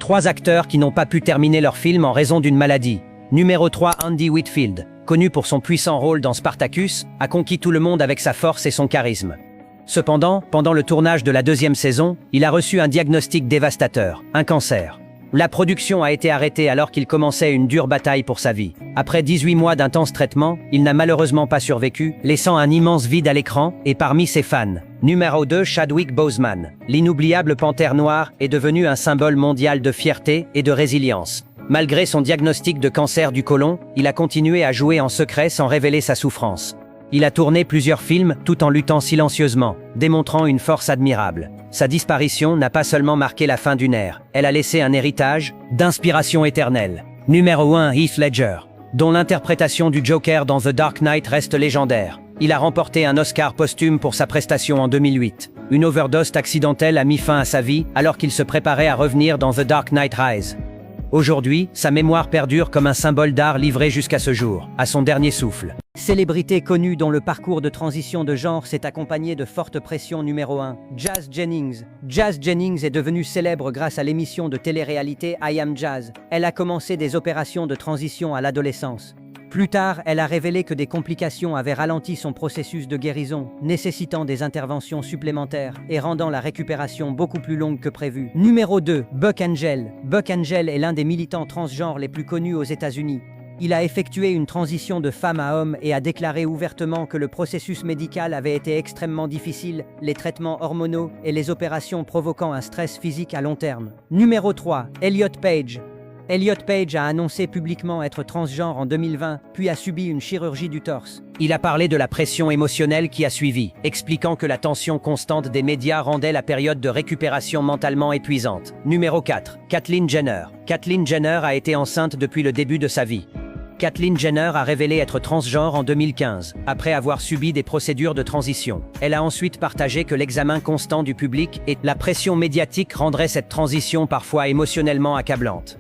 3 acteurs qui n'ont pas pu terminer leur film en raison d'une maladie. Numéro 3, Andy Whitfield, connu pour son puissant rôle dans Spartacus, a conquis tout le monde avec sa force et son charisme. Cependant, pendant le tournage de la 2e saison, il a reçu un diagnostic dévastateur, un cancer. La production a été arrêtée alors qu'il commençait une dure bataille pour sa vie. Après 18 mois d'intense traitement, il n'a malheureusement pas survécu, laissant un immense vide à l'écran et parmi ses fans. Numéro 2, Chadwick Boseman. L'inoubliable panthère noire est devenu un symbole mondial de fierté et de résilience. Malgré son diagnostic de cancer du côlon, il a continué à jouer en secret sans révéler sa souffrance. Il a tourné plusieurs films tout en luttant silencieusement, démontrant une force admirable. Sa disparition n'a pas seulement marqué la fin d'une ère, elle a laissé un héritage d'inspiration éternelle. Numéro 1, Heath Ledger, dont l'interprétation du Joker dans The Dark Knight reste légendaire. Il a remporté un Oscar posthume pour sa prestation en 2008. Une overdose accidentelle a mis fin à sa vie alors qu'il se préparait à revenir dans The Dark Knight Rises. Aujourd'hui, sa mémoire perdure comme un symbole d'art livré jusqu'à ce jour, à son dernier souffle. Célébrité connue dont le parcours de transition de genre s'est accompagné de fortes pressions. Numéro 1, Jazz Jennings. Jazz Jennings est devenue célèbre grâce à l'émission de télé-réalité I Am Jazz. Elle a commencé des opérations de transition à l'adolescence. Plus tard, elle a révélé que des complications avaient ralenti son processus de guérison, nécessitant des interventions supplémentaires et rendant la récupération beaucoup plus longue que prévu. Numéro 2, Buck Angel. Buck Angel est l'un des militants transgenres les plus connus aux États-Unis. Il a effectué une transition de femme à homme et a déclaré ouvertement que le processus médical avait été extrêmement difficile, les traitements hormonaux et les opérations provoquant un stress physique à long terme. Numéro 3, Elliot Page. Elliot Page a annoncé publiquement être transgenre en 2020, puis a subi une chirurgie du torse. Il a parlé de la pression émotionnelle qui a suivi, expliquant que la tension constante des médias rendait la période de récupération mentalement épuisante. Numéro 4, Caitlyn Jenner. Caitlyn Jenner a été enceinte depuis le début de sa vie. Caitlyn Jenner a révélé être transgenre en 2015, après avoir subi des procédures de transition. Elle a ensuite partagé que l'examen constant du public et la pression médiatique rendraient cette transition parfois émotionnellement accablante.